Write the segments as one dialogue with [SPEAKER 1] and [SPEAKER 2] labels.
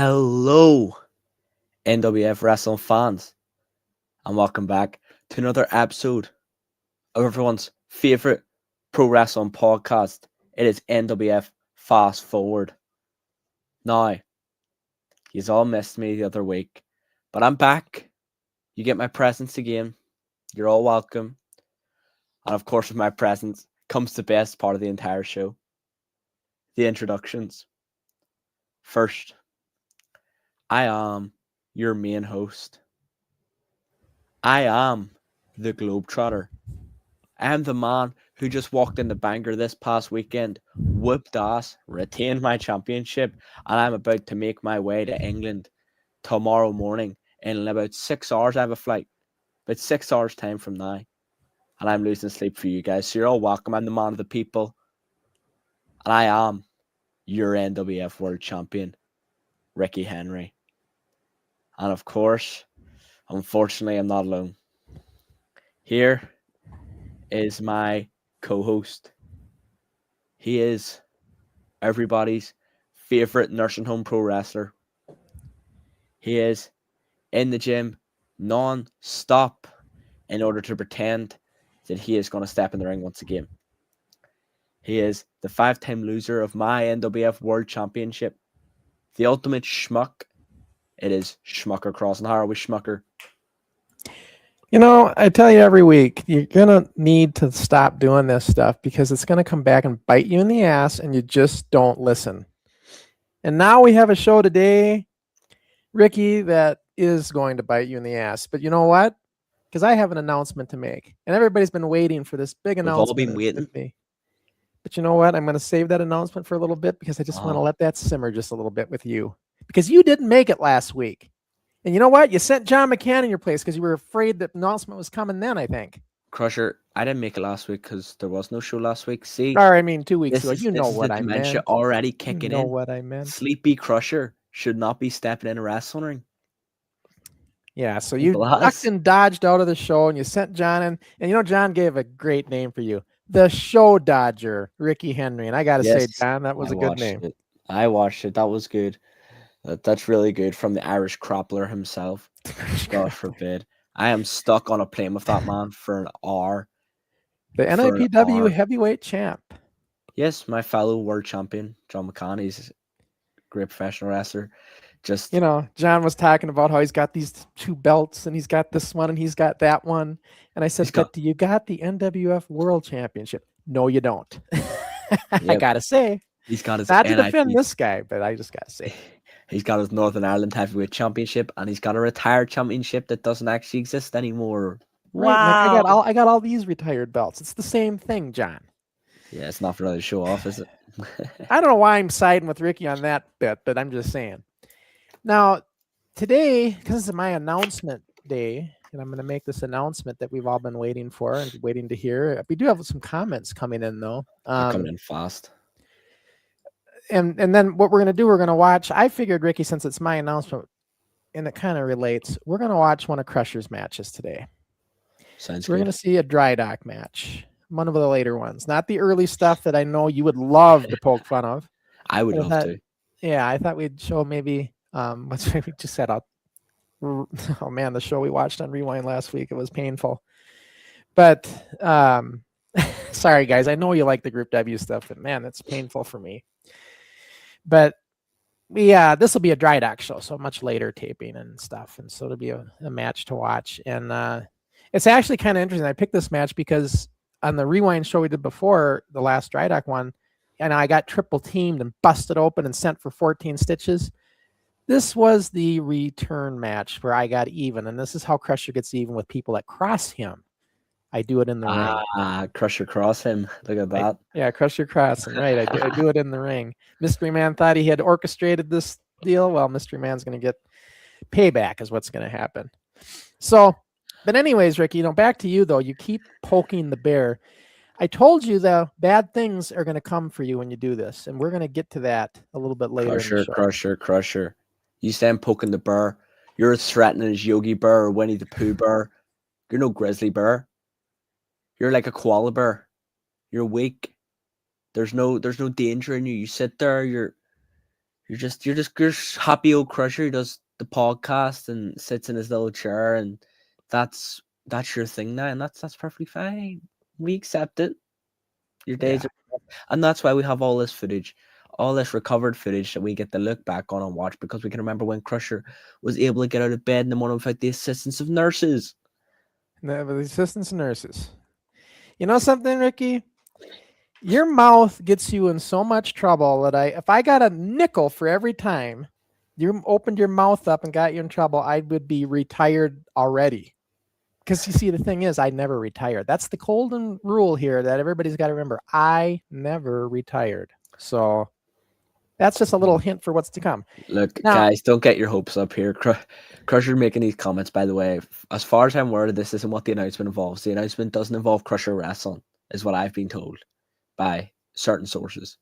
[SPEAKER 1] Hello, NWF wrestling fans, and welcome back to another episode of everyone's favorite pro wrestling podcast. It is NWF Fast Forward. Now, you all missed me the other week, but I'm back. You get my presence again. You're all welcome. And of course, with my presence comes the best part of the entire show, the introductions. First, I am your main host. I am the Globetrotter. I am the man who just walked in the Bangor this past weekend, whooped ass, retained my championship, and I'm about to make my way to England tomorrow morning. In about 6 hours, I have a flight. About 6 hours time from now. And I'm losing sleep for you guys. So you're all welcome. I'm the man of the people. And I am your NWF World Champion, Ricky Henry. And of course, unfortunately, I'm not alone. Here is my co-host. He is everybody's favorite nursing home pro wrestler. He is in the gym non-stop in order to pretend that he is going to step in the ring once again. He is the 5-time loser of my NWF World Championship. The ultimate schmuck. It is Schmucker Crossen. How are we, Schmucker?
[SPEAKER 2] You know, I tell you every week, you're going to need to stop doing this stuff because it's going to come back and bite you in the ass and you just don't listen. And now we have a show today, Ricky, that is going to bite you in the ass. But you know what? Because I have an announcement to make. And everybody's been waiting for this big announcement.
[SPEAKER 1] We've all been waiting.
[SPEAKER 2] With me. But you know what? I'm going to save that announcement for a little bit because I just want to let that simmer just a little bit with you. Because you didn't make it last week. And you know what? You sent John McCann in your place because you were afraid that announcement was coming then, I think.
[SPEAKER 1] Crusher, I didn't make it last week because there was no show last week. See?
[SPEAKER 2] Or, I mean, 2 weeks ago. You know what I meant.
[SPEAKER 1] Dementia already kicking in.
[SPEAKER 2] You know what I meant.
[SPEAKER 1] Sleepy Crusher should not be stepping in a wrestling ring.
[SPEAKER 2] Yeah, so you ducked and dodged out of the show and you sent John in. And you know, John gave a great name for you. The Show Dodger, Ricky Henry. And I got to say, John, that was a good name.
[SPEAKER 1] I watched it. That was good. That's really good from the Irish Crappler himself. God forbid. I am stuck on a plane with that man for an hour.
[SPEAKER 2] The NIPW heavyweight champ.
[SPEAKER 1] Yes, my fellow world champion, John McCann. He's a great professional wrestler. Just,
[SPEAKER 2] you know, John was talking about how he's got these 2 belts and he's got this one and he's got that one. And I said, but do you got the NWF World Championship? No, you don't. I got to say.
[SPEAKER 1] He's got his
[SPEAKER 2] not to defend this guy, but I just got to say.
[SPEAKER 1] He's got his Northern Ireland Heavyweight Championship, and he's got a retired championship that doesn't actually exist anymore.
[SPEAKER 2] Right, wow! Like I got all these retired belts. It's the same thing, John.
[SPEAKER 1] Yeah, it's not for another show off, is it?
[SPEAKER 2] I don't know why I'm siding with Ricky on that bit, but I'm just saying. Now, today, because it's my announcement day, and I'm going to make this announcement that we've all been waiting for and waiting to hear. We do have some comments coming in, though.
[SPEAKER 1] Coming in fast.
[SPEAKER 2] And then what we're going to do, we're going to watch. I figured, Ricky, since it's my announcement, and it kind of relates, we're going to watch one of Crusher's matches today.
[SPEAKER 1] Sounds
[SPEAKER 2] good. We're going to see a dry dock match, one of the later ones, not the early stuff that I know you would love to poke fun of.
[SPEAKER 1] I would love to.
[SPEAKER 2] Yeah, I thought we'd show maybe what's we just set up. Oh man, the show we watched on Rewind last week, it was painful. But sorry guys, I know you like the Group W stuff, but man, it's painful for me. But yeah, this will be a dry dock show, so much later taping and stuff, and so it'll be a match to watch. And it's actually kind of interesting. I picked this match because on the Rewind show we did before the last dry dock one, and I got triple teamed and busted open and sent for 14 stitches. This was the return match where I got even, and this is how Crusher gets even with people that cross him. I do it in the ring.
[SPEAKER 1] Crusher cross him. Look at that.
[SPEAKER 2] Yeah, Crusher cross him. Right. I do it in the ring. Mystery Man thought he had orchestrated this deal. Well, Mystery Man's going to get payback is what's going to happen. So, but anyways, Ricky, back to you, though. You keep poking the bear. I told you the bad things are going to come for you when you do this, and we're going to get to that a little bit later.
[SPEAKER 1] Crusher. You say I'm poking the bear. You're as threatening as Yogi Bear or Winnie the Pooh Bear. You're no grizzly bear. You're like a koala bear. You're weak. There's no danger in you. You sit there. You're just happy old Crusher who does the podcast and sits in his little chair, and that's your thing now, and that's perfectly fine. We accept it. Your days
[SPEAKER 2] Yeah.
[SPEAKER 1] are, and that's why we have all this footage, all this recovered footage that we get to look back on and watch, because we can remember when Crusher was able to get out of bed in the morning without the assistance of nurses.
[SPEAKER 2] The assistants and nurses. You know something, Ricky? Your mouth gets you in so much trouble that if I got a nickel for every time you opened your mouth up and got you in trouble, I would be retired already. Because you see, the thing is, I never retired. That's the golden rule here that everybody's got to remember. I never retired. So that's just a little hint for what's to come.
[SPEAKER 1] Look,
[SPEAKER 2] Now,
[SPEAKER 1] guys, don't get your hopes up here. Crusher making these comments, by the way. As far as I'm aware, this isn't what the announcement involves. The announcement doesn't involve Crusher wrestling, is what I've been told by certain sources.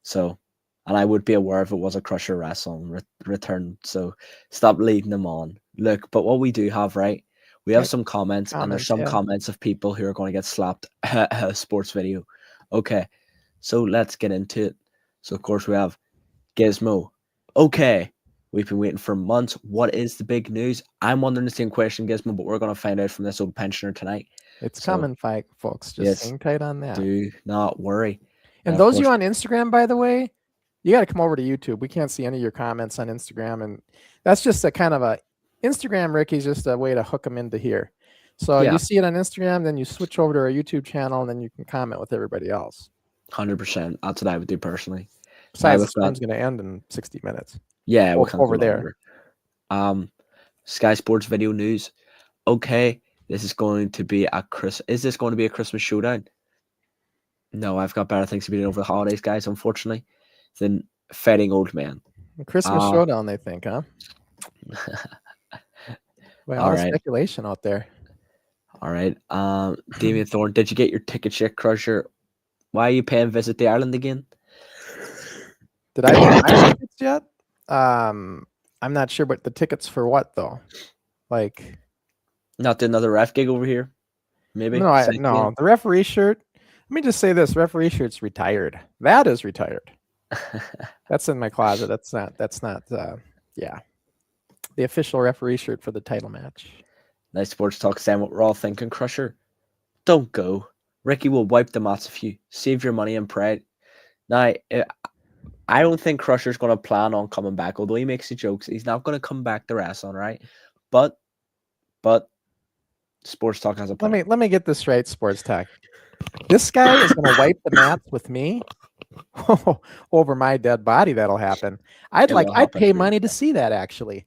[SPEAKER 1] So, and I would be aware if it was a Crusher wrestling return. So, stop leading them on. Look, but what we do have, right? We have some comments, and there's some comments of people who are going to get slapped a sports video. Okay, so let's get into it. So, of course, we have Gizmo. Okay, we've been waiting for months. What is the big news? I'm wondering the same question, Gizmo, but we're going to find out from this old pensioner tonight.
[SPEAKER 2] It's coming, folks. Just hang tight on that.
[SPEAKER 1] Do not worry.
[SPEAKER 2] And those of you on Instagram, by the way, you got to come over to YouTube. We can't see any of your comments on Instagram, and that's just a kind of a Instagram, Ricky's just a way to hook them into here. So you see it on Instagram, then you switch over to our YouTube channel, and then you can comment with everybody else.
[SPEAKER 1] 100%. That's what I would do personally.
[SPEAKER 2] Besides, the stream's going to end in 60 minutes.
[SPEAKER 1] Yeah,
[SPEAKER 2] over there.
[SPEAKER 1] Sky Sports video news. Okay, this is going to be Is this going to be a Christmas showdown? No, I've got better things to be doing over the holidays, guys, unfortunately, than fighting old men.
[SPEAKER 2] Christmas showdown, they think, huh? Well, all right. Speculation out there.
[SPEAKER 1] All right. Damien Thorne, did you get your ticket check, Crusher? Why are you paying Visit the Ireland again?
[SPEAKER 2] Did I get my tickets yet? I'm not sure, but the tickets for what though? Like,
[SPEAKER 1] not another ref gig over here? Maybe.
[SPEAKER 2] No, no. The referee shirt. Let me just say this: referee shirt's retired. That is retired. That's in my closet. That's not. Yeah, the official referee shirt for the title match.
[SPEAKER 1] Nice sports talk, saying what we're all thinking. Crusher, don't go. Ricky will wipe the mats of you. Save your money and pride. Now, I don't think Crusher's going to plan on coming back. Although he makes the jokes, he's not going to come back to wrestling, right? But sports talk has a plan.
[SPEAKER 2] Let me get this right, sports talk. This guy is going to wipe the mats with me over my dead body. That'll happen. I'd pay money to see that. Actually,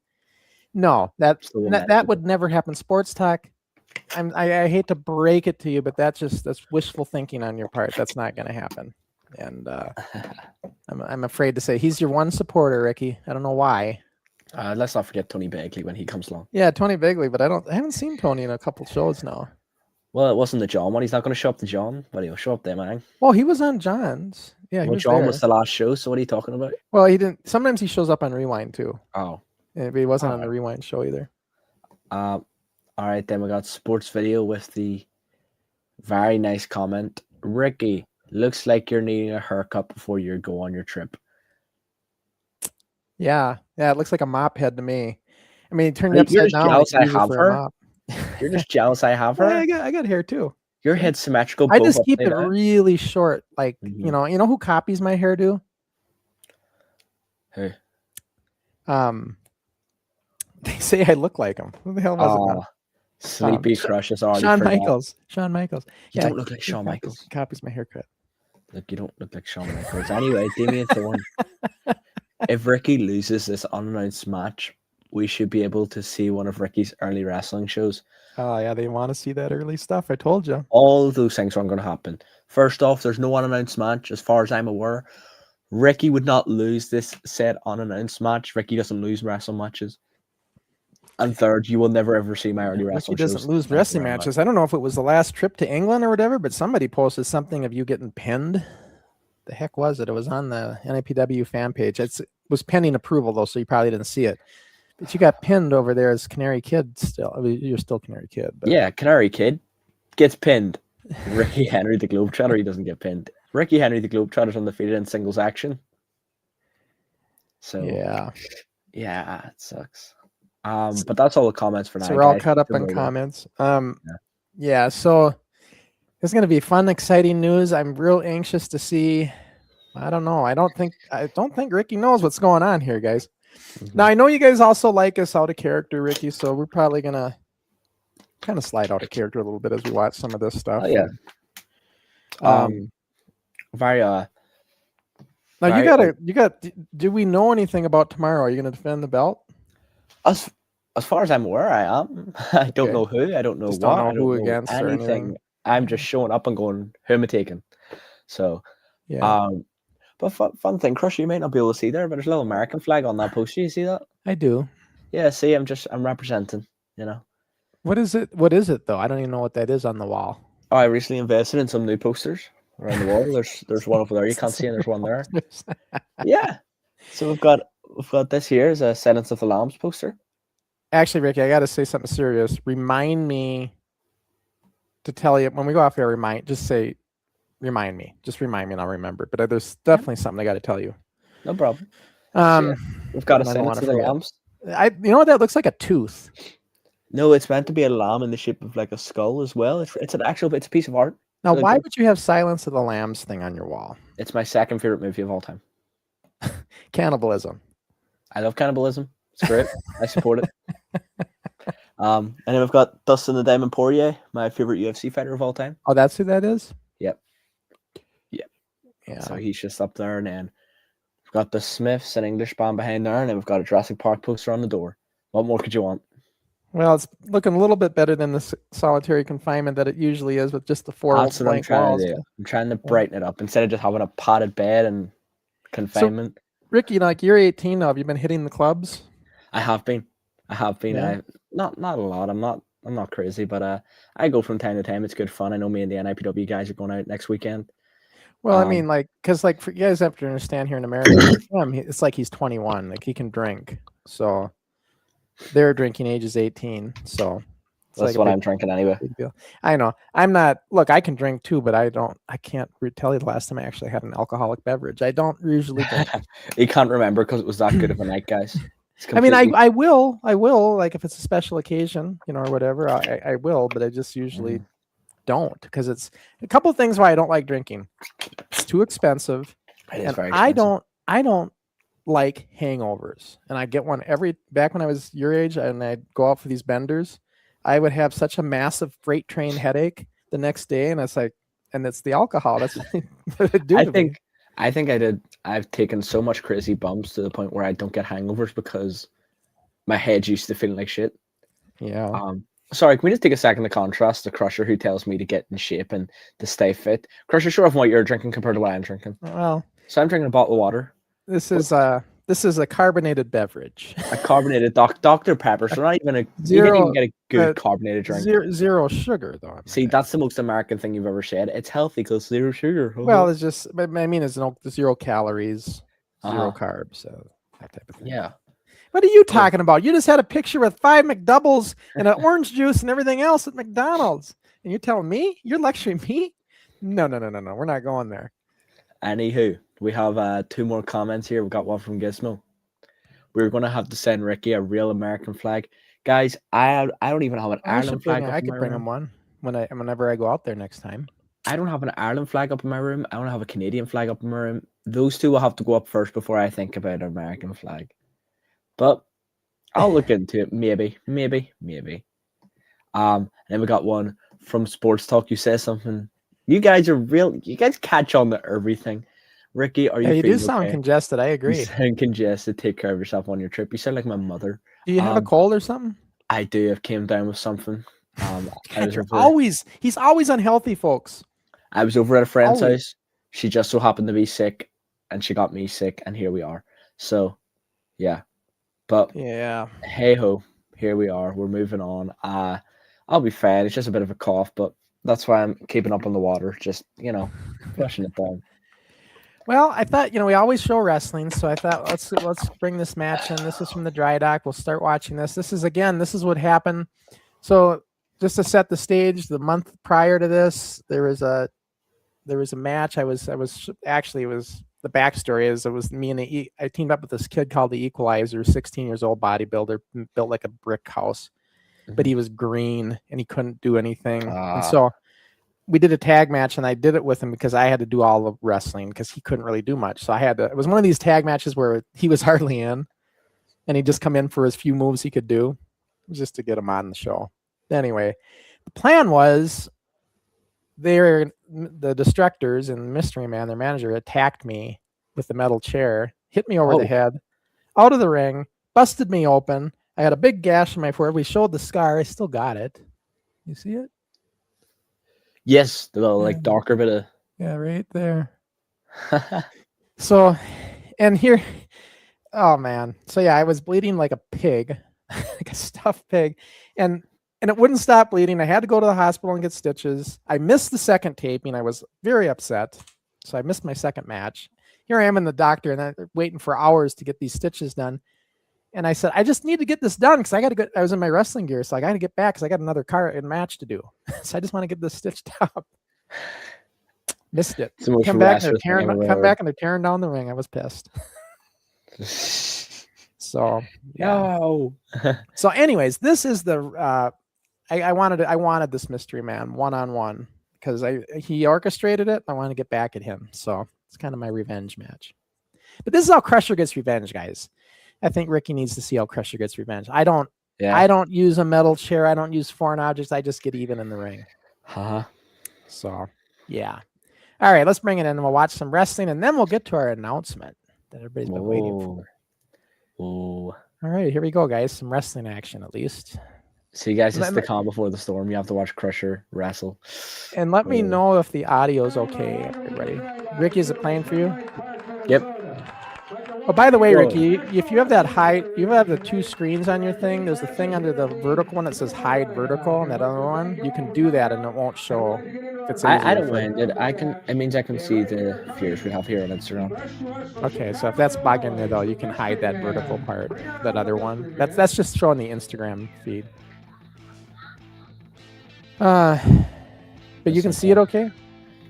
[SPEAKER 2] no, that would never happen. Sports talk. I hate to break it to you, but that's wishful thinking on your part. That's not going to happen. And I'm afraid to say he's your one supporter, Ricky. I don't know why.
[SPEAKER 1] Let's not forget Tony Begley when he comes along.
[SPEAKER 2] Yeah, Tony Begley, but I haven't seen Tony in a couple shows now.
[SPEAKER 1] Well, it wasn't the John one. He's not going to show up to John. But he'll show up there, man.
[SPEAKER 2] Well, he was on John's. Yeah,
[SPEAKER 1] John was the last show. So what are you talking about?
[SPEAKER 2] Well, he didn't. Sometimes he shows up on Rewind too.
[SPEAKER 1] Oh,
[SPEAKER 2] but he wasn't on the Rewind show either.
[SPEAKER 1] All right, then we got sports video with the very nice comment. Ricky, looks like you're needing a haircut before you go on your trip.
[SPEAKER 2] Yeah, it looks like a mop head to me. I mean, it turned upside down.
[SPEAKER 1] You're just jealous I have her?
[SPEAKER 2] Yeah, I got hair too.
[SPEAKER 1] Your head's symmetrical.
[SPEAKER 2] I just keep it really short. Like, you know who copies my hairdo?
[SPEAKER 1] Who?
[SPEAKER 2] They say I look like him. Who the hell was it?
[SPEAKER 1] Sleepy Crush is already
[SPEAKER 2] Shawn Michaels. Shawn Michaels.
[SPEAKER 1] You don't look like Shawn Michaels.
[SPEAKER 2] Copies my haircut.
[SPEAKER 1] Look, you don't look like Shawn Michaels. Anyway, Damien Thorne. If Ricky loses this unannounced match, we should be able to see one of Ricky's early wrestling shows.
[SPEAKER 2] Oh, yeah, they want to see that early stuff. I told you.
[SPEAKER 1] All of those things aren't going to happen. First off, there's no unannounced match, as far as I'm aware. Ricky would not lose this said unannounced match. Ricky doesn't lose wrestling matches. And third, you will never ever see my early wrestling shows.
[SPEAKER 2] He doesn't lose wrestling matches. I don't know if it was the last trip to England or whatever, but somebody posted something of you getting pinned. The heck was it? It was on the NAPW fan page. It was pending approval, though, so you probably didn't see it. But you got pinned over there as Canary Kid still. I mean, you're still Canary Kid. But...
[SPEAKER 1] Yeah, Canary Kid gets pinned. Ricky Henry, the Globetrotter, he doesn't get pinned. Ricky Henry, the Globetrotter's undefeated in singles action. So
[SPEAKER 2] yeah.
[SPEAKER 1] it sucks. But that's all the comments for now.
[SPEAKER 2] So we're all
[SPEAKER 1] guys.
[SPEAKER 2] caught up
[SPEAKER 1] Keep
[SPEAKER 2] on
[SPEAKER 1] it rolling.
[SPEAKER 2] comments. Yeah. So it's going to be fun, exciting news. I'm real anxious to see. I don't know. I don't think Ricky knows what's going on here, guys.
[SPEAKER 1] Mhm.
[SPEAKER 2] Now I know you guys also like us out of character, Ricky. So we're probably gonna kind of slide out of character a little bit as we watch some of this stuff.
[SPEAKER 1] Oh yeah. Very
[SPEAKER 2] Now
[SPEAKER 1] very,
[SPEAKER 2] you got. Do we know anything about tomorrow? Are you gonna defend the belt?
[SPEAKER 1] as far as I'm aware, I am. I don't
[SPEAKER 2] Okay.
[SPEAKER 1] know who. I don't know
[SPEAKER 2] Just don't
[SPEAKER 1] what.
[SPEAKER 2] know
[SPEAKER 1] I
[SPEAKER 2] who
[SPEAKER 1] don't know
[SPEAKER 2] against or
[SPEAKER 1] anything.
[SPEAKER 2] anything.
[SPEAKER 1] I'm just showing up and going, who am I taking? So,
[SPEAKER 2] Yeah,
[SPEAKER 1] but fun thing, Crush, you might not be able to see there, but there's a little American flag on that poster. You see that?
[SPEAKER 2] I do.
[SPEAKER 1] Yeah. See, I'm representing. You know.
[SPEAKER 2] What is it? What is it though? I don't even know what that is on the wall.
[SPEAKER 1] Oh, I recently invested in some new posters around the wall. There's one over there you can't see, and there's one there. Yeah. So we've got this here is a Silence of the Lambs poster.
[SPEAKER 2] Actually, Ricky, I got to say something serious. Remind me to tell you when we go off air. Just say, remind me. Just remind me, and I'll remember. But there's definitely something I got to tell you.
[SPEAKER 1] No problem. So, we've got a
[SPEAKER 2] I don't
[SPEAKER 1] Silence
[SPEAKER 2] wanna
[SPEAKER 1] of the
[SPEAKER 2] forget.
[SPEAKER 1] Lambs.
[SPEAKER 2] You know what that looks like? A tooth.
[SPEAKER 1] No, it's meant to be a lamb in the shape of like a skull as well. It's a piece of art.
[SPEAKER 2] Now,
[SPEAKER 1] Really
[SPEAKER 2] why
[SPEAKER 1] good.
[SPEAKER 2] would you have Silence of the Lambs thing on your wall?
[SPEAKER 1] It's my second favorite movie of all time.
[SPEAKER 2] Cannibalism.
[SPEAKER 1] I love cannibalism. It's great. I support it. And then we've got Dustin the Diamond Poirier, my favorite UFC fighter of all time.
[SPEAKER 2] Oh, that's who that is?
[SPEAKER 1] Yep.
[SPEAKER 2] Yeah.
[SPEAKER 1] So he's just up there, and then we've got the Smiths, an English band behind there, and then we've got a Jurassic Park poster on the door. What more could you want?
[SPEAKER 2] Well, it's looking a little bit better than the solitary confinement that it usually is with just the four
[SPEAKER 1] That's what I'm
[SPEAKER 2] blank
[SPEAKER 1] trying
[SPEAKER 2] walls.
[SPEAKER 1] to do. I'm trying to brighten it up instead of just having a padded bed and confinement.
[SPEAKER 2] Ricky, like you're 18 now. Have you been hitting the clubs?
[SPEAKER 1] I have been.
[SPEAKER 2] Yeah.
[SPEAKER 1] Not a lot. I'm not crazy, but I go from time to time. It's good fun. I know me and the NIPW guys are going out next weekend.
[SPEAKER 2] Well, I mean, because for you guys have to understand here in America, for him, it's like he's 21. Like he can drink. So their drinking age is 18. So
[SPEAKER 1] that's what I'm drinking anyway.
[SPEAKER 2] Big deal. I know. I'm not. Look, I can drink too, but I can't tell you the last time I actually had an alcoholic beverage. I don't usually drink.
[SPEAKER 1] You can't remember because it was that good of a night, guys.
[SPEAKER 2] I mean, I will. Like if it's a special occasion, or whatever, I will. But I just usually don't because it's a couple of things why I don't like drinking. It's too expensive.
[SPEAKER 1] It is very
[SPEAKER 2] expensive.
[SPEAKER 1] expensive.
[SPEAKER 2] I don't like hangovers, and I get one back when I was your age, and I'd go out for these benders. I would have such a massive freight train headache the next day, and it's like, and it's the alcohol. That's what it do.
[SPEAKER 1] I think I did. I've taken so much crazy bumps to the point where I don't get hangovers because my head's used to feeling like shit.
[SPEAKER 2] Yeah.
[SPEAKER 1] Sorry, can we just take a second to contrast the Crusher who tells me to get in shape and to stay fit? Crusher, show off what you're drinking compared to what I'm drinking.
[SPEAKER 2] Well,
[SPEAKER 1] so I'm drinking a bottle of water.
[SPEAKER 2] This is a carbonated beverage.
[SPEAKER 1] A carbonated Dr. Pepper. So not even you didn't even get a good carbonated drink.
[SPEAKER 2] Zero sugar though.
[SPEAKER 1] See, that's the most American thing you've ever said. It's healthy because zero sugar.
[SPEAKER 2] Well, it's just. I mean, it's zero calories, zero carbs, that type of thing.
[SPEAKER 1] Yeah.
[SPEAKER 2] What are you talking about? You just had a picture with 5 McDoubles and an orange juice and everything else at McDonald's, and you're telling me you're lecturing me? No. We're not going there.
[SPEAKER 1] Anywho, we have 2 more comments here. We've got one from Gizmo. We're going to have to send Ricky a real American flag. Guys, I don't even have an Ireland flag.
[SPEAKER 2] I could bring him one whenever I go out there next time.
[SPEAKER 1] I don't have an Ireland flag up in my room. I don't have a Canadian flag up in my room. Those 2 will have to go up first before I think about an American flag. But I'll look into it. Maybe. And then we got one from Sports Talk. You say something. You guys catch on to everything. Ricky, are you?
[SPEAKER 2] You do sound congested. I agree.
[SPEAKER 1] You sound congested. Take care of yourself on your trip. You sound like my mother.
[SPEAKER 2] Do you have a cold or something?
[SPEAKER 1] I do. I've came down with something.
[SPEAKER 2] He's always unhealthy, folks.
[SPEAKER 1] I was over at a friend's house. She just so happened to be sick, and she got me sick, and here we are. So, yeah. But
[SPEAKER 2] yeah,
[SPEAKER 1] hey ho, here we are. We're moving on. I'll be fine. It's just a bit of a cough, but that's why I'm keeping up on the water. Just flushing it down.
[SPEAKER 2] Well, I thought we always show wrestling, so I thought let's bring this match in. This is from the Dry Dock. We'll start watching this. This is what happened. So just to set the stage, the month prior to this, there was a match. It was the backstory is it was me and I teamed up with this kid called the Equalizer, 16 years old bodybuilder, built like a brick house, but he was green and he couldn't do anything. And so we did a tag match, and I did it with him because I had to do all the wrestling because he couldn't really do much. So I had to, it was one of these tag matches where he was hardly in and he'd just come in for his few moves he could do just to get him on the show. Anyway, the plan was the Destructors and Mystery Man, their manager, attacked me with the metal chair, hit me over the head, out of the ring, busted me open. I had a big gash in my forehead. We showed the scar. I still got it. You see it?
[SPEAKER 1] Yes, the little like darker bit of.
[SPEAKER 2] Yeah, right there. So, and here, oh man. So yeah, I was bleeding like a pig, like a stuffed pig, and it wouldn't stop bleeding. I had to go to the hospital and get stitches. I missed the second taping. I was very upset, so I missed my second match. Here I am in the doctor, and I'm waiting for hours to get these stitches done. And I said, I just need to get this done because I got to go. I was in my wrestling gear, so I got to get back because I got another match to do. So I just want to get this stitched up. Missed it. Come back and they're tearing down the ring. I was pissed. So yeah.
[SPEAKER 1] No.
[SPEAKER 2] So, anyways, this is the. I wanted this Mystery Man 1-on-1 because he orchestrated it. I want to get back at him. So it's kind of my revenge match. But this is how Crusher gets revenge, guys. I think Ricky needs to see how Crusher gets revenge. I don't use a metal chair. I don't use foreign objects. I just get even in the ring. So, yeah. All right, let's bring it in and we'll watch some wrestling and then we'll get to our announcement that everybody's been waiting for. All right, here we go, guys. Some wrestling action at least.
[SPEAKER 1] So you guys, it's the calm before the storm. You have to watch Crusher wrestle.
[SPEAKER 2] And let me know if the audio is okay, everybody. Ricky, is it playing for you?
[SPEAKER 1] Yep.
[SPEAKER 2] Oh, by the way, Ricky, if you have that you have the two screens on your thing. There's the thing under the vertical one that says hide vertical, and that other one, you can do that, and it won't show.
[SPEAKER 1] I don't mind it. It means I can see the viewers we have here on Instagram.
[SPEAKER 2] Okay, so if that's bugging you though, you can hide that vertical part, that other one. That's just showing the Instagram feed. But you can see it okay?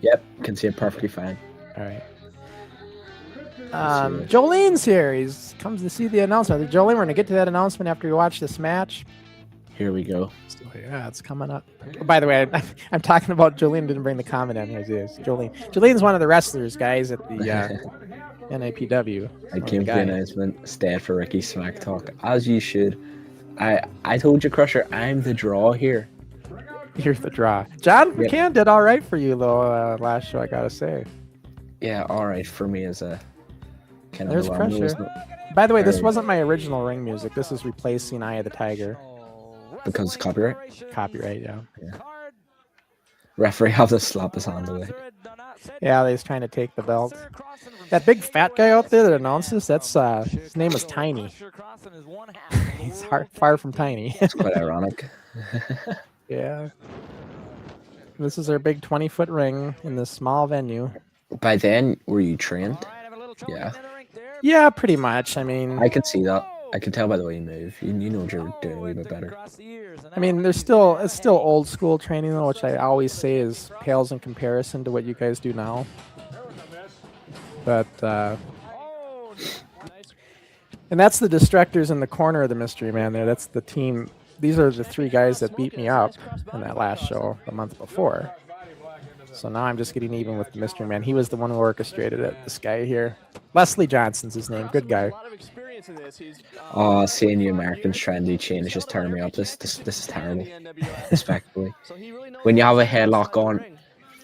[SPEAKER 1] Yep, can see it perfectly fine.
[SPEAKER 2] All right. Jolene's here. He's comes to see the announcement. Jolene, we're gonna get to that announcement after we watch this match.
[SPEAKER 1] Here we go.
[SPEAKER 2] So, yeah, it's coming up. Oh, by the way, I'm talking about Jolene. Didn't bring the comment in here. Jolene's one of the wrestlers, guys, at the NAPW.
[SPEAKER 1] I came for the announcement. Stayed for Ricky Smack Talk, as you should. I told you, Crusher, I'm the draw here.
[SPEAKER 2] Here's the draw. John McCann did all right for you though last show, I gotta say.
[SPEAKER 1] Yeah, all right for me as a.
[SPEAKER 2] There's Crusher. By the way, this wasn't my original ring music. This is replacing Eye of the Tiger.
[SPEAKER 1] Because it's copyright?
[SPEAKER 2] Copyright, yeah.
[SPEAKER 1] Referee have to slap his hand away.
[SPEAKER 2] Yeah, he's trying to take the belt. That big fat guy out there that announces, that's his name is Tiny. He's far from tiny.
[SPEAKER 1] It's quite ironic.
[SPEAKER 2] Yeah. This is our big 20-foot ring in this small venue.
[SPEAKER 1] By then, were you trained? Yeah.
[SPEAKER 2] Yeah, pretty much. I mean,
[SPEAKER 1] I can see that. I can tell by the way you move. You know what you're doing a wee bit better.
[SPEAKER 2] I mean, it's still old school training though, which I always say is pales in comparison to what you guys do now. But and that's the Destructors in the corner of the Mystery Man there. That's the team. These are the three guys that beat me up in that last show the month before. So now I'm just getting even with the Mystery Man. He was the one who orchestrated it. This guy here. Leslie Johnson's his name. Good guy.
[SPEAKER 1] Oh, seeing you Americans trying to change just turn me up. This is terrible. Respectfully. When you have a headlock on,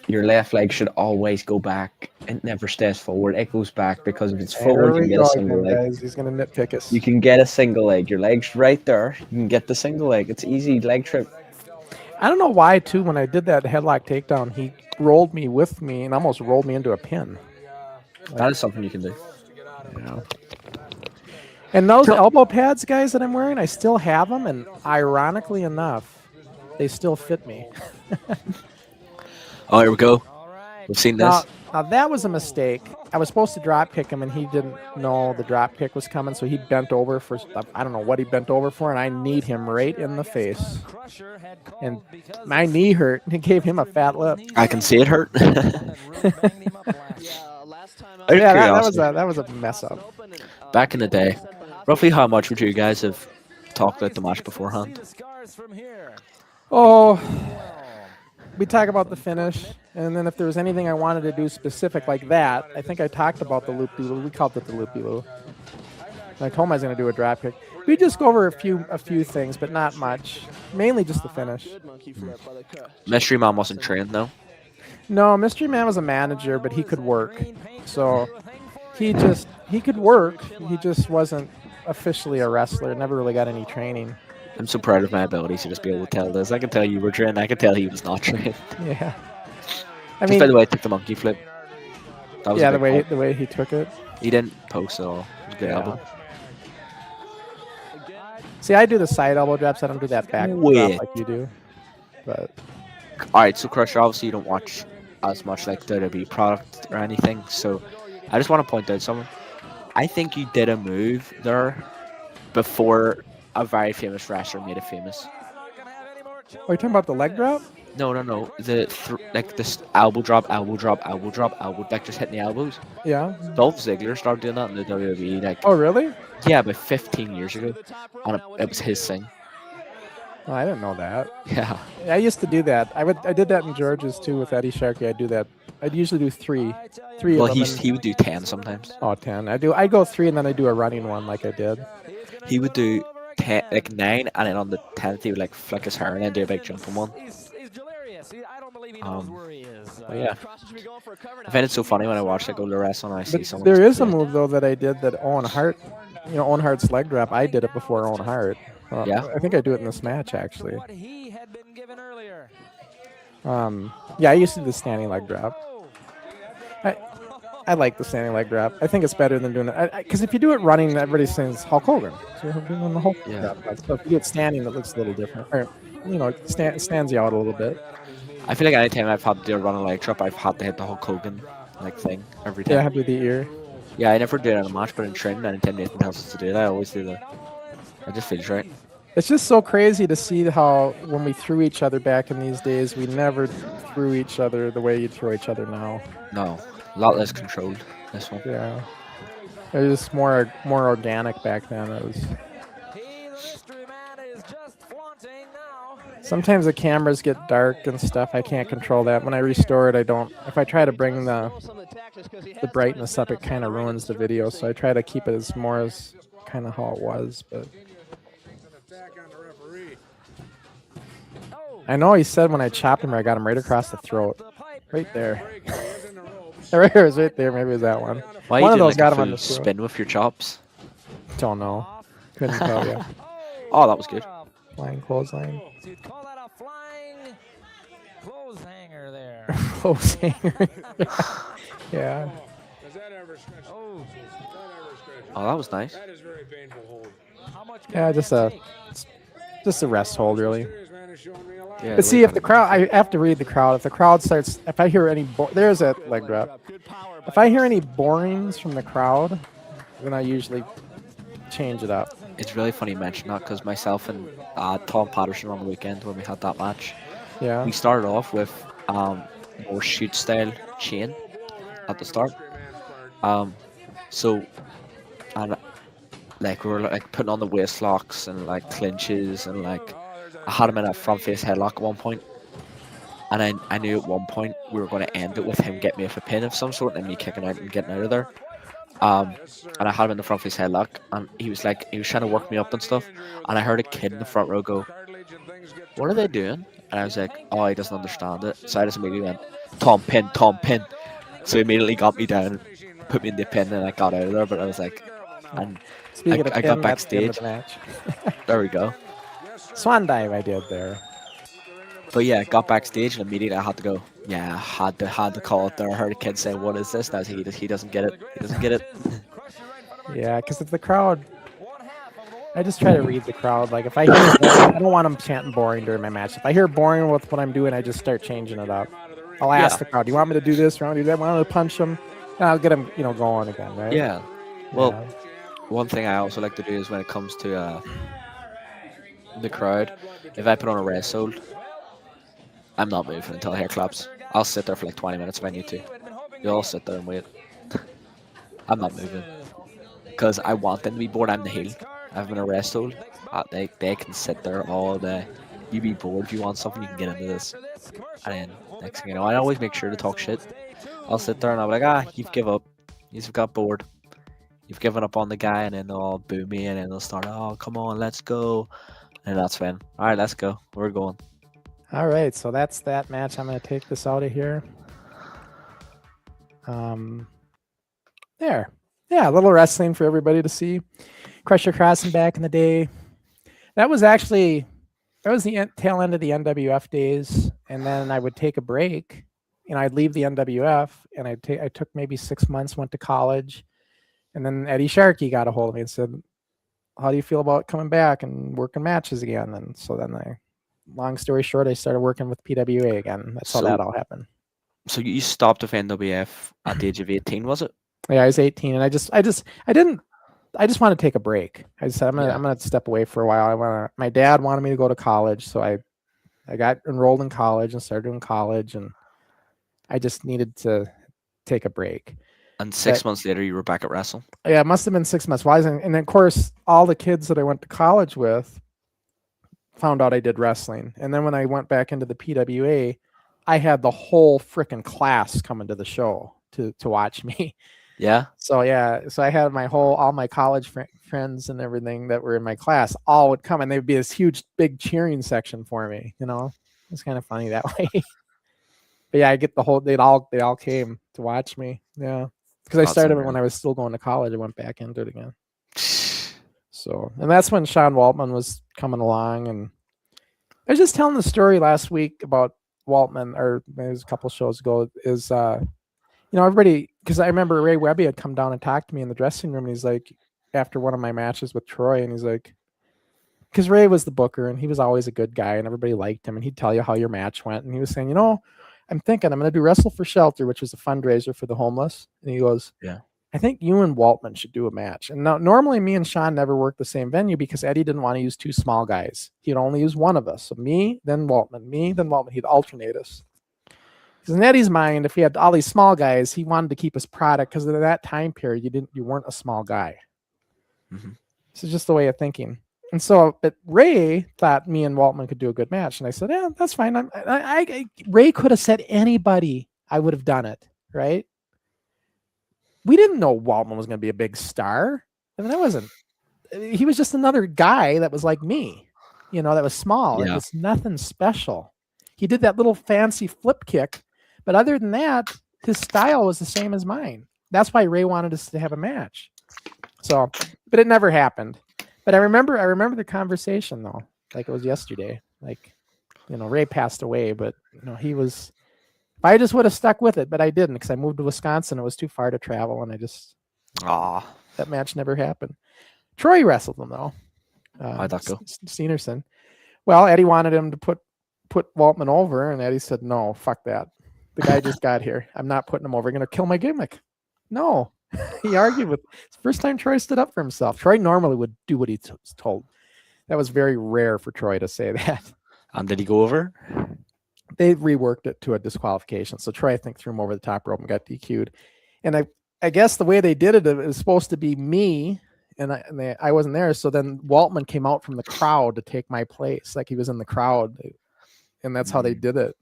[SPEAKER 1] your left leg should always go back. It never stays forward. It goes back because if it's forward, you can get a single leg.
[SPEAKER 2] Guys. He's going to nitpick us.
[SPEAKER 1] You can get a single leg. Your leg's right there. You can get the single leg. It's easy leg trip.
[SPEAKER 2] I don't know why, too, when I did that headlock takedown, he rolled me with me and almost rolled me into a pin.
[SPEAKER 1] That is something you can do.
[SPEAKER 2] Yeah. And those elbow pads, guys, that I'm wearing, I still have them, and ironically enough, they still fit me.
[SPEAKER 1] Oh, here we go. We've seen this.
[SPEAKER 2] Now, that was a mistake. I was supposed to drop kick him, and he didn't know the drop kick was coming, so he bent over for, I don't know what he bent over for, and I kneed him right in the face. And my knee hurt, and it gave him a fat lip.
[SPEAKER 1] I can see it hurt. Out of
[SPEAKER 2] Yeah,
[SPEAKER 1] curiosity,
[SPEAKER 2] that was a mess up.
[SPEAKER 1] back in the day, roughly how much would you guys have talked about the match beforehand?
[SPEAKER 2] Oh, we talk about the finish, and then if there was anything I wanted to do specific like that, I think I talked about the loop de loo. We called it the loop de loo. I told him I was going to do a drop kick. We just go over a few things, but not much. Mainly just the finish.
[SPEAKER 1] Mystery Man wasn't trained though.
[SPEAKER 2] No, Mystery Man was a manager, but he could work. So he could work. He just wasn't officially a wrestler. Never really got any training.
[SPEAKER 1] I'm so proud of my abilities to just be able to tell this. I can tell you were trained. I can tell he was not trained.
[SPEAKER 2] Yeah. I
[SPEAKER 1] Just
[SPEAKER 2] mean,
[SPEAKER 1] by the way, I took the monkey flip. That was
[SPEAKER 2] yeah,
[SPEAKER 1] a big
[SPEAKER 2] the way he took it.
[SPEAKER 1] he didn't post at all. It was a good
[SPEAKER 2] Yeah.
[SPEAKER 1] elbow.
[SPEAKER 2] See, I do the side elbow drops. I don't do that back drop
[SPEAKER 1] Wait.
[SPEAKER 2] like you do. But
[SPEAKER 1] All right, so Crusher, obviously you don't watch as much like WWE product or anything, so I just want to point out something. I think you did a move there before a very famous wrestler made it famous.
[SPEAKER 2] are you talking about the leg drop?
[SPEAKER 1] No. Like this elbow drop, like just hitting the elbows.
[SPEAKER 2] Yeah.
[SPEAKER 1] Dolph Ziggler started doing that in the WWE, like
[SPEAKER 2] Oh, really?
[SPEAKER 1] yeah, about 15 years ago, and it was his thing.
[SPEAKER 2] Oh, I didn't know that.
[SPEAKER 1] Yeah,
[SPEAKER 2] I used to do that. I did that in George's too with Eddie Sharkey. I'd do that. I'd usually do three
[SPEAKER 1] well,
[SPEAKER 2] of them.
[SPEAKER 1] he would do 10 sometimes.
[SPEAKER 2] Oh, 10. I go 3 and then I do a running one like I did.
[SPEAKER 1] He would do 10, like 9, and then on the 10th he would like flick his hair and then do a big jumping one. But yeah, I find it so funny when I watch like older wrestling and I see
[SPEAKER 2] But
[SPEAKER 1] someone.
[SPEAKER 2] there is a move though that I did that Owen Hart, Owen Hart's leg drop. I did it before Owen Hart.
[SPEAKER 1] Yeah?
[SPEAKER 2] I think I do it in this match actually. Yeah, I used to do the standing leg drop. I like the standing leg drop. I think it's better than doing it because if you do it running, everybody says Hulk Hogan. So you're doing the Hulk
[SPEAKER 1] Yeah.
[SPEAKER 2] drop. So if you do it standing, it looks a little different. Or, it stands you out a little bit.
[SPEAKER 1] I feel like anytime I've had to do a running leg drop, I've had to hit the Hulk Hogan like thing every time.
[SPEAKER 2] Yeah, I have to do the ear.
[SPEAKER 1] Yeah, I never do it in a match, but in training, anytime Nathan tells us to do it, I always do that. It just feels right.
[SPEAKER 2] It's just so crazy to see how when we threw each other back in these days, we never threw each other the way you throw each other now.
[SPEAKER 1] No, a lot less controlled. This one.
[SPEAKER 2] Yeah, it was just more organic back then. It was. Sometimes the cameras get dark and stuff. I can't control that. When I restore it, I don't. If I try to bring the brightness up, it kind of ruins the video. So I try to keep it as more as kind of how it was. But I know he said when I chopped him, I got him right across the throat, right there. Right here, it was right there. Maybe it was that one.
[SPEAKER 1] Why
[SPEAKER 2] One
[SPEAKER 1] you
[SPEAKER 2] of
[SPEAKER 1] doing
[SPEAKER 2] those
[SPEAKER 1] like
[SPEAKER 2] got
[SPEAKER 1] a
[SPEAKER 2] him on
[SPEAKER 1] full
[SPEAKER 2] the throat.
[SPEAKER 1] spin with your chops?
[SPEAKER 2] Don't know. Couldn't tell you.
[SPEAKER 1] Oh, that was good.
[SPEAKER 2] Flying clothesline.
[SPEAKER 3] You'd call that a flying clothes hanger there.
[SPEAKER 2] Close hanger. Yeah.
[SPEAKER 3] Oh,
[SPEAKER 1] Oh, that was nice.
[SPEAKER 3] how much
[SPEAKER 2] Yeah, just a rest hold, really.
[SPEAKER 1] Yeah,
[SPEAKER 2] But see, if the crowd, I have to read the crowd. If the crowd starts, if I hear any, there's that leg drop. If I hear any borings from the crowd, then I usually change it up.
[SPEAKER 1] It's really funny you mention that because myself and Tom Patterson on the weekend when we had that match,
[SPEAKER 2] Yeah.
[SPEAKER 1] we started off with more shoot style chain at the start. So and like we were like putting on the waist locks and like clinches and like I had him in a front face headlock at one point. And I knew at one point we were going to end it with him getting me off a pin of some sort and me kicking out and getting out of there. And I had him in the front face headlock, and he was trying to work me up and stuff. And I heard a kid in the front row go, "What are they doing?" And I was like, "Oh, he doesn't understand it." So I just immediately went, Tom pin." So he immediately got me down, put me in the pin, and I got out of there. But I was like, and
[SPEAKER 2] Speaking of
[SPEAKER 1] I
[SPEAKER 2] pin,
[SPEAKER 1] got
[SPEAKER 2] that's the end of
[SPEAKER 1] backstage.
[SPEAKER 2] the match.
[SPEAKER 1] There we go.
[SPEAKER 2] Swan dive I did there.
[SPEAKER 1] But yeah, got backstage and immediately I had to go. Yeah, had to call it there. I heard a kid say, "What is this?" And I was like, he doesn't get it. He doesn't get it.
[SPEAKER 2] Yeah, because if the crowd, I just try to read the crowd. Like if I hear, I don't want them chanting boring during my match. If I hear boring with what I'm doing, I just start changing it up. I'll ask the crowd, "Do you want me to do this? Do you want me to do that? Want me to punch them?" And I'll get them, going again, right?
[SPEAKER 1] Yeah. Well,
[SPEAKER 2] Yeah.
[SPEAKER 1] one thing I also like to do is when it comes to the crowd, if I put on a rest hold, I'm not moving until I hear claps. I'll sit there for like 20 minutes if I need to. You'll all sit there and wait. I'm not moving because I want them to be bored. I'm the heel. I've been a wrestle. They can sit there all day. You be bored if you want something, you can get into this. And then next thing you know, I always make sure to talk shit. I'll sit there and I'll be like, you've give up. You've got bored. You've given up on the guy, and then they'll all boo me, and then they'll start, oh, come on, let's go. And that's when, all right, let's go. We're going.
[SPEAKER 2] All right, so that's that match. I'm going to take this out of here. There. Yeah, a little wrestling for everybody to see. Crusher Crossen back in the day. That was the tail end of the NWF days, and then I would take a break, and I'd leave the NWF, and I took maybe 6 months, went to college, and then Eddie Sharkey got a hold of me and said, how do you feel about coming back and working matches again? And so then long story short, I started working with PWA again. That's how that all happened.
[SPEAKER 1] So you stopped with NWF at the age of 18, was it?
[SPEAKER 2] Yeah, I was 18, and I just want to take a break. I said I'm gonna step away for a while. My dad wanted me to go to college, so I got enrolled in college and started doing college, and I just needed to take a break.
[SPEAKER 1] And 6 months later, you were back at wrestling.
[SPEAKER 2] Yeah, it must have been 6 months. And of course, all the kids that I went to college with found out I did wrestling. And then when I went back into the PWA, I had the whole freaking class coming to the show to watch me.
[SPEAKER 1] Yeah.
[SPEAKER 2] So I had all my college friends and everything that were in my class all would come, and there'd be this huge, big cheering section for me. It's kind of funny that way. But yeah, I get the whole. They all came to watch me. Yeah. Because I started when I was still going to college. I went back into it again. So, and that's when Sean Waltman was coming along. And I was just telling the story last week about Waltman, or maybe it was a couple shows ago, is, everybody, because I remember Ray Webby had come down and talked to me in the dressing room. And he's like, after one of my matches with Troy, and he's like, because Ray was the booker and he was always a good guy and everybody liked him. And he'd tell you how your match went. And he was saying, I'm thinking I'm going to do Wrestle for Shelter, which was a fundraiser for the homeless. And he goes,
[SPEAKER 1] yeah,
[SPEAKER 2] I think you and Waltman should do a match. And now, normally me and Sean never worked the same venue because Eddie didn't want to use two small guys. He'd only use one of us. So me, then Waltman. He'd alternate us. Because in Eddie's mind, if he had all these small guys, he wanted to keep his product, because in that time period, you weren't a small guy.
[SPEAKER 1] Mm-hmm.
[SPEAKER 2] This is just the way of thinking. And so, but Ray thought me and Waltman could do a good match. And I said, yeah, that's fine. Ray could have said anybody, I would have done it, right? We didn't know Waltman was going to be a big star. I mean, he was just another guy that was like me, that was small.
[SPEAKER 1] Yeah.
[SPEAKER 2] It was nothing special. He did that little fancy flip kick. But other than that, his style was the same as mine. That's why Ray wanted us to have a match. So, but it never happened. But I remember the conversation though, like it was yesterday. Like, Ray passed away, but he was. I just would have stuck with it, but I didn't, because I moved to Wisconsin. It was too far to travel, and that match never happened. Troy wrestled him though.
[SPEAKER 1] How'd that go?
[SPEAKER 2] Steenerson. Well, Eddie wanted him to put Waltman over, and Eddie said, "No, fuck that. The guy just got here. I'm not putting him over. I'm gonna kill my gimmick." No. He argued with. It's the first time Troy stood up for himself. Troy normally would do what he was told. That was very rare for Troy to say that.
[SPEAKER 1] And did he go over?
[SPEAKER 2] They reworked it to a disqualification. So Troy, I think, threw him over the top rope and got DQ'd. And I guess the way they did it was supposed to be me, and I wasn't there. So then Waltman came out from the crowd to take my place, like he was in the crowd, and that's how they did it.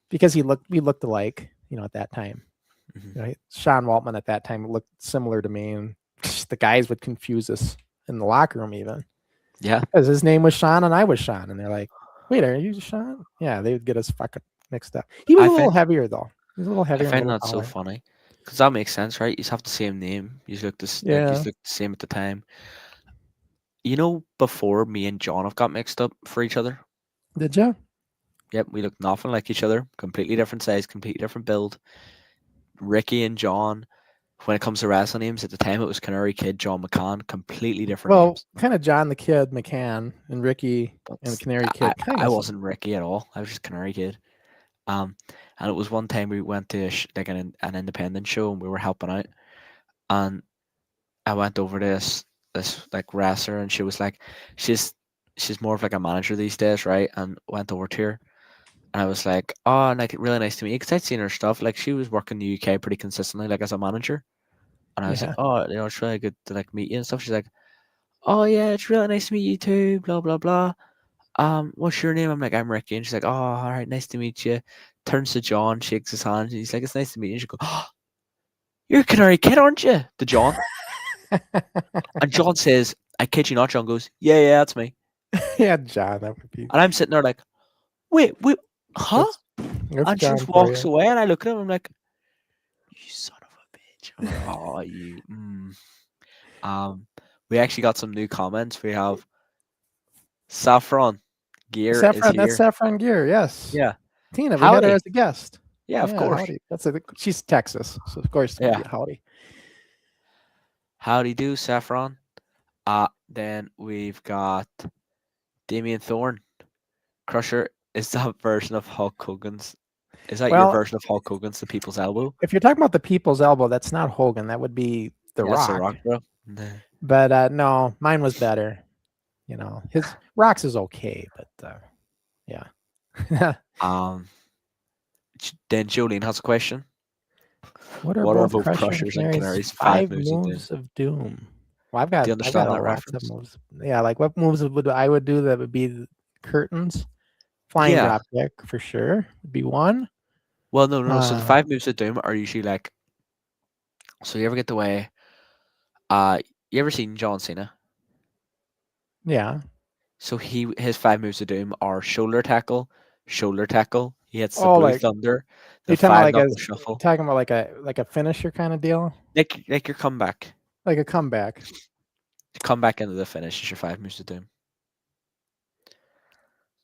[SPEAKER 2] Because we looked alike, at that time.
[SPEAKER 1] Mm-hmm.
[SPEAKER 2] Right? Sean Waltman at that time looked similar to me, and the guys would confuse us in the locker room even.
[SPEAKER 1] Yeah,
[SPEAKER 2] because his name was Sean and I was Sean, and they're like, "Wait, are you Sean?" Yeah, they would get us fucking mixed up. He was a little heavier though. He was a little heavier.
[SPEAKER 1] I find that so funny, because that makes sense, right? You have the same name. You look the same at the time. Before me and John have got mixed up for each other.
[SPEAKER 2] Did you?
[SPEAKER 1] Yep, we look nothing like each other. Completely different size, completely different build. Ricky and John, when it comes to wrestling names, at the time it was Canary Kid, John McCann, completely different names.
[SPEAKER 2] Kind of John the Kid McCann and Ricky and Canary Kid.
[SPEAKER 1] I wasn't Ricky at all. I was just Canary Kid. And it was one time we went to an independent show, and we were helping out, and I went over to this like wrestler, and she was like, she's more of like a manager these days, right? And went over to her. And I was like, oh, like, really nice to meet you, because I'd seen her stuff. Like, she was working in the UK pretty consistently, like, as a manager. And I was like,
[SPEAKER 2] Yeah.
[SPEAKER 1] oh, it's really good to like meet you and stuff. She's like, oh yeah, it's really nice to meet you too. Blah blah blah. What's your name? I'm like, I'm Ricky, and she's like, oh, all right, nice to meet you. Turns to John, shakes his hand, and he's like, it's nice to meet you. And she goes, oh, you're a Canary Kid, aren't you? To John, and John says, I kid you not. John goes, yeah, that's me.
[SPEAKER 2] Yeah, John, that would be.
[SPEAKER 1] And I'm sitting there like, wait, huh?
[SPEAKER 2] That's
[SPEAKER 1] And she
[SPEAKER 2] John
[SPEAKER 1] just
[SPEAKER 2] for
[SPEAKER 1] walks
[SPEAKER 2] you.
[SPEAKER 1] away, and I look at him. I'm like, you son of a bitch. I'm like, oh, you. We actually got some new comments. We have Saffron Gear is
[SPEAKER 2] Saffron, that's
[SPEAKER 1] here.
[SPEAKER 2] Saffron Gear. Yes.
[SPEAKER 1] Yeah.
[SPEAKER 2] Tina, we had her
[SPEAKER 1] Howdy.
[SPEAKER 2] as a guest.
[SPEAKER 1] Yeah, of course.
[SPEAKER 2] Howdy. She's Texas, so of course it's gonna be a howdy.
[SPEAKER 1] Howdy do, Saffron. Then we've got Damien Thorne. Crusher, is that version of Hulk Hogan's? Is that your
[SPEAKER 2] Well,
[SPEAKER 1] version of Hulk Hogan's The People's Elbow?
[SPEAKER 2] If you're talking about the People's Elbow, that's not Hogan. That would be The
[SPEAKER 1] That's
[SPEAKER 2] Rock.
[SPEAKER 1] The Rock, bro.
[SPEAKER 2] But no, mine was better. His Rock's is okay, but yeah.
[SPEAKER 1] Then Jolene has a question.
[SPEAKER 2] What are
[SPEAKER 1] both
[SPEAKER 2] both
[SPEAKER 1] Crushers and
[SPEAKER 2] Canary's
[SPEAKER 1] Canaries'
[SPEAKER 2] five
[SPEAKER 1] five moves of doom?
[SPEAKER 2] moves of doom? Well, I've got
[SPEAKER 1] Do you understand
[SPEAKER 2] a
[SPEAKER 1] that
[SPEAKER 2] lots of
[SPEAKER 1] reference?
[SPEAKER 2] moves. Yeah, like what moves would I would do that would be the curtains, flying
[SPEAKER 1] Yeah.
[SPEAKER 2] drop kick for sure would be one.
[SPEAKER 1] Well, no. So the
[SPEAKER 2] Uh,
[SPEAKER 1] five moves of doom are usually like. So you ever get the way? You ever seen John Cena?
[SPEAKER 2] Yeah.
[SPEAKER 1] So his five moves of doom are shoulder tackle. He hits the
[SPEAKER 2] Oh,
[SPEAKER 1] blue
[SPEAKER 2] like
[SPEAKER 1] thunder, the
[SPEAKER 2] you're talking about
[SPEAKER 1] five
[SPEAKER 2] like
[SPEAKER 1] knuckle shuffle,
[SPEAKER 2] talking about like a finisher kind of deal,
[SPEAKER 1] like your comeback.
[SPEAKER 2] like a comeback.
[SPEAKER 1] Come back into the finish is your five moves of doom.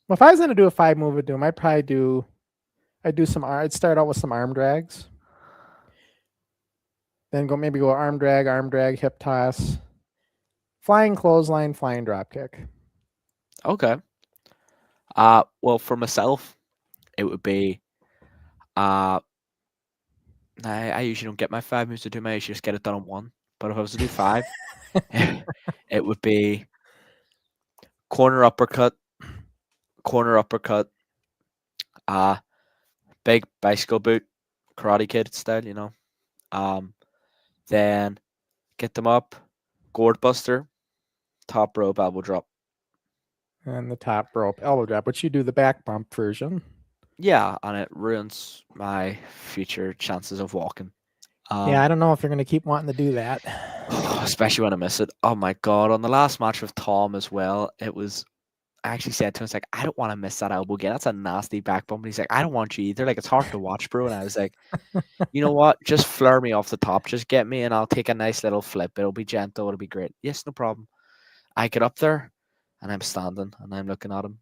[SPEAKER 2] Well, if I was gonna do a five move of doom, I'd start out with some arm drags. Then go arm drag, hip toss, flying clothesline, flying drop kick.
[SPEAKER 1] Okay. Well, for myself, it would be. I usually don't get my five moves of doom. I usually just get it done in one. But if I was to do five, it would be corner uppercut, big bicycle boot, Karate Kid style, then get them up, gourd buster, top rope elbow drop.
[SPEAKER 2] And the top rope elbow drop, which you do the back bump version.
[SPEAKER 1] Yeah, and it ruins my future chances of walking.
[SPEAKER 2] Yeah, I don't know if you're going to keep wanting to do that.
[SPEAKER 1] Especially when I miss it. Oh my god! On the last match with Tom as well, I actually said to him, "It's like I don't want to miss that elbow again. That's a nasty back bump." And he's like, "I don't want you either. Like it's hard to watch, bro." And I was like, "You know what? Just flare me off the top. Just get me, and I'll take a nice little flip. It'll be gentle. It'll be great. Yes, no problem." I get up there, and I'm standing, and I'm looking at him.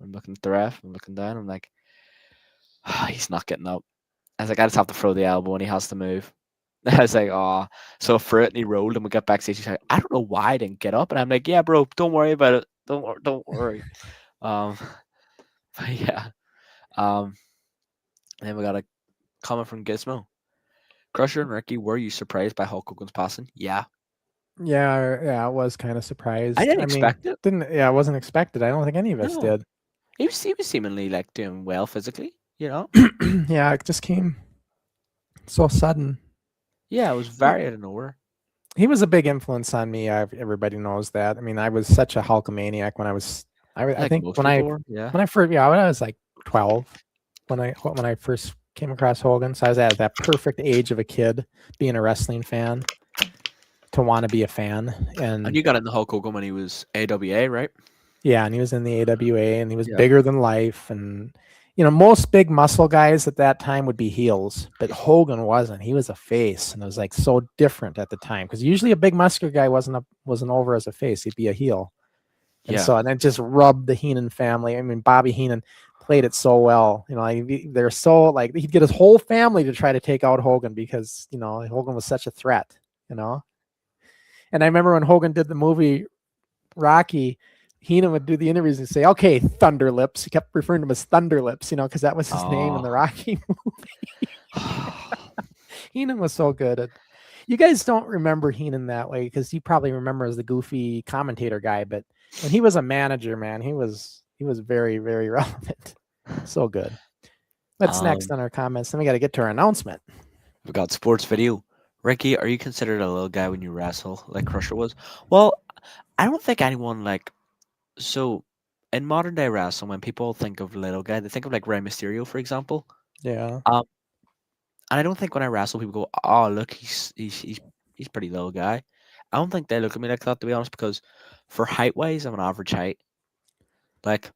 [SPEAKER 1] I'm looking at the ref. I'm looking down. I'm like, he's not getting up. I was like, I just have to throw the elbow, and he has to move. I was like, oh, so I threw it and he rolled, and we got backstage. He's like, I don't know why I didn't get up, and I'm like, yeah, bro, don't worry about it. Don't worry. But yeah. Then we got a comment from Gizmo. Crusher and Ricky, were you surprised by Hulk Hogan's passing? Yeah.
[SPEAKER 2] Yeah, I was kind of surprised.
[SPEAKER 1] I didn't expect it.
[SPEAKER 2] I wasn't expected. I don't think any of us
[SPEAKER 1] No.
[SPEAKER 2] did.
[SPEAKER 1] He was seemingly like doing well physically,
[SPEAKER 2] Yeah, it just came so sudden.
[SPEAKER 1] Yeah, it was very out of nowhere.
[SPEAKER 2] He was a big influence on me. Everybody knows that. I mean, I was such a Hulkamaniac when I was. I think when I was like 12 when I first came across Hogan. So I was at that perfect age of a kid being a wrestling fan to want to be a fan.
[SPEAKER 1] And you got into Hulk Hogan when he was AWA, right?
[SPEAKER 2] Yeah, and he was in the AWA, and he was bigger than life. And most big muscle guys at that time would be heels, but Hogan wasn't. He was a face, and it was like so different at the time because usually a big muscular guy wasn't over as a face; he'd be a heel. And and it just rubbed the Heenan family. I mean, Bobby Heenan played it so well. They're so like he'd get his whole family to try to take out Hogan because Hogan was such a threat. And I remember when Hogan did the movie Rocky, Heenan would do the interviews and say, "Okay, Thunder Lips." He kept referring to him as Thunder Lips, because that was his name in the Rocky movie. Heenan was so good. You guys don't remember Heenan that way because you probably remember as the goofy commentator guy, but when he was a manager, man, he was very, very relevant. So good. What's next on our comments? Then we got to get to our announcement.
[SPEAKER 1] We've got sports video. Ricky, are you considered a little guy when you wrestle like Crusher was? Well, I don't think anyone like so in modern day wrestling when people think of little guy, they think of like Rey Mysterio, for example.
[SPEAKER 2] Yeah.
[SPEAKER 1] Um, and I don't think when I wrestle, people go, "Oh, look, he's pretty little guy." I don't think they look at me like that, to be honest, because for height wise, I'm an average height. Like,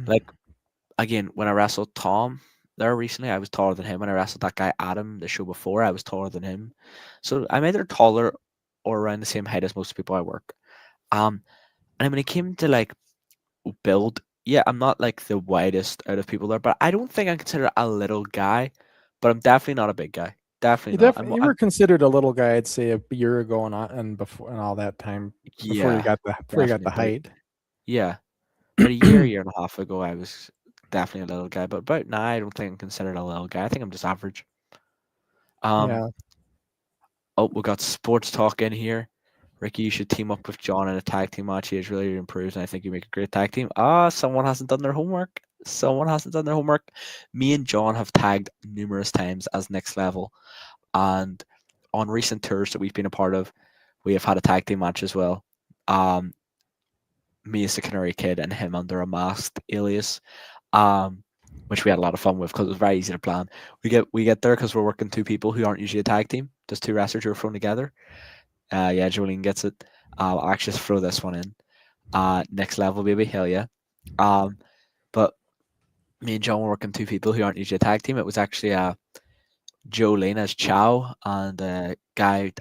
[SPEAKER 1] like again, when I wrestled Tom there recently, I was taller than him. When I wrestled that guy Adam the show before, I was taller than him. So I'm either taller or around the same height as most people I work. Um, and when it came to like build, yeah, I'm not like the widest out of people there, but I don't think I'm considered a little guy. But I'm definitely not a big guy. Definitely not.
[SPEAKER 2] You were considered a little guy, I'd say, a year ago and before and all that time before you
[SPEAKER 1] Yeah,
[SPEAKER 2] got the
[SPEAKER 1] definitely.
[SPEAKER 2] height.
[SPEAKER 1] Yeah, but a year and a half ago, I was definitely a little guy. But about now, I don't think I'm considered a little guy. I think I'm just average.
[SPEAKER 2] Yeah.
[SPEAKER 1] Oh, we got sports talk in here. Ricky, you should team up with John in a tag team match. He has really improved, and I think you make a great tag team. Ah, someone hasn't done their homework. Someone hasn't done their homework. Me and John have tagged numerous times as next level, and on recent tours that we've been a part of, we have had a tag team match as well. Me as the Canary Kid and him under a masked alias, which we had a lot of fun with because it was very easy to plan. We get there because we're working two people who aren't usually a tag team, just two wrestlers who are thrown together. Yeah, Jolene gets it. I'll actually just throw this one in. Next level, baby, hell yeah. But me and John were working two people who aren't usually a tag team. It was actually Jolene as Chow and guy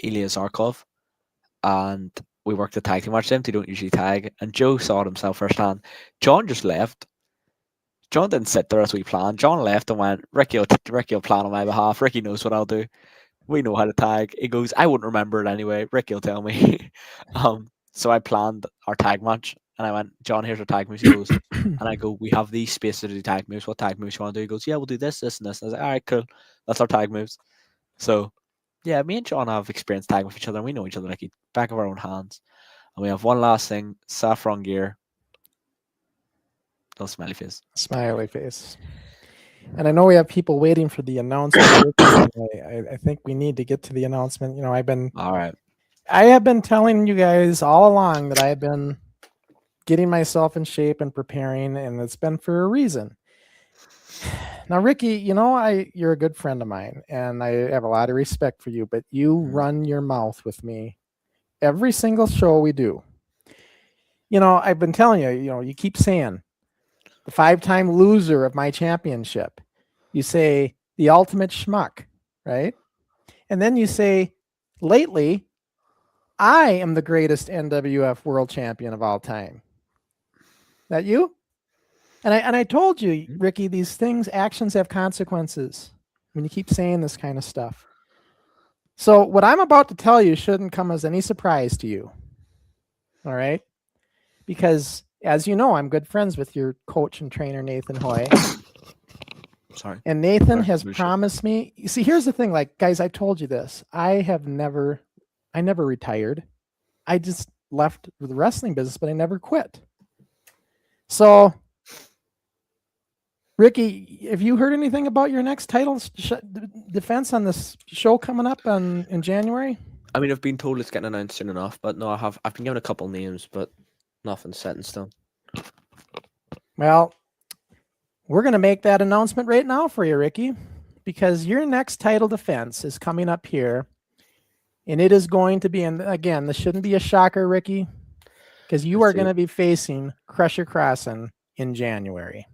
[SPEAKER 1] Ilya Zarkov, and we worked the tag team match. Them they don't usually tag, and Joe saw it himself firsthand. John just left. John didn't sit there as we planned. John left and went, Ricky will plan on my behalf. Ricky knows what I'll do. We know how to tag. He goes, I wouldn't remember it anyway. Ricky will tell me. So I planned our tag match and I went, John, here's our tag moves. He goes, and I go, we have these spaces to do tag moves. What tag moves you want to do? He goes, yeah, we'll do this, this, and this. And I was like, all right, cool. That's our tag moves. So yeah, me and John have experience tagging with each other and we know each other like back of our own hands. And we have one last thing, saffron gear. Little smiley face.
[SPEAKER 2] Smiley face. And I know we have people waiting for the announcement. I think we need to get to the announcement. You know,
[SPEAKER 1] all right.
[SPEAKER 2] I have been telling you guys all along that I have been getting myself in shape and preparing, and it's been for a reason. Now, Ricky, you know, you're a good friend of mine, and I have a lot of respect for you, but you run your mouth with me every single show we do. You know, I've been telling you, you know, you keep saying the 5-time loser of my championship. You say the ultimate schmuck, right? And then you say, lately, I am the greatest NWF world champion of all time. That you? And I told you, Ricky, these things, actions have consequences when you keep saying this kind of stuff. So what I'm about to tell you shouldn't come as any surprise to you. All right? Because as you know, I'm good friends with your coach and trainer, Nathan Hoy.
[SPEAKER 1] Sorry.
[SPEAKER 2] And Nathan has promised me. You see, here's the thing. Like, guys, I told you this. I never retired. I just left the wrestling business, but I never quit. So, Ricky, have you heard anything about your next title defense on this show coming up in January?
[SPEAKER 1] I mean, I've been told it's getting announced soon enough, but no, I've been given a couple names, but nothing set in stone.
[SPEAKER 2] Well, we're going to make that announcement right now for you, Ricky, because your next title defense is coming up here, and it is going to be, and again, this shouldn't be a shocker, Ricky, because you are going to be facing Crusher Crossen in January.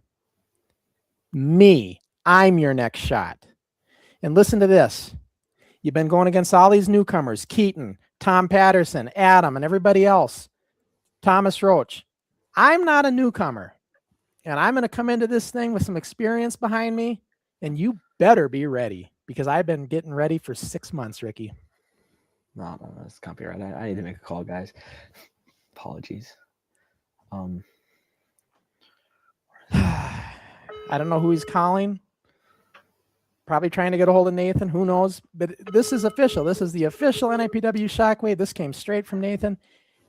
[SPEAKER 2] I'm your next shot. And listen to this. You've been going against all these newcomers, Keaton, Tom Patterson, Adam, and everybody else. Thomas Roach. I'm not a newcomer. And I'm going to come into this thing with some experience behind me. And you better be ready, because I've been getting ready for 6 months, Ricky.
[SPEAKER 1] No, this can't be right. I need to make a call, guys. Apologies.
[SPEAKER 2] I don't know who he's calling. Probably trying to get a hold of Nathan. Who knows? But this is official. This is the official NIPW Shockwave. This came straight from Nathan.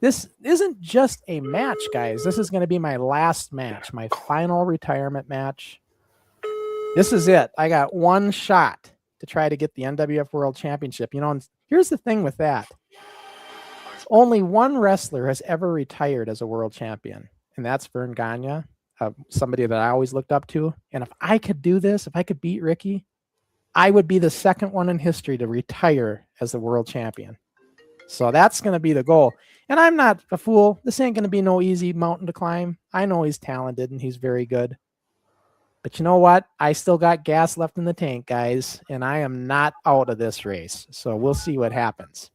[SPEAKER 2] This isn't just a match, guys. This is going to be my last match, my final retirement match. This is it. I got one shot to try to get the NWF World Championship. And here's the thing with that. Only one wrestler has ever retired as a world champion, and that's Vern Gagne, somebody that I always looked up to. And if I could do this, if I could beat Ricky, I would be the second one in history to retire as the world champion. So that's going to be the goal. And I'm not a fool. This ain't going to be no easy mountain to climb. I know he's talented and he's very good. But you know what? I still got gas left in the tank, guys, and I am not out of this race. So we'll see what happens.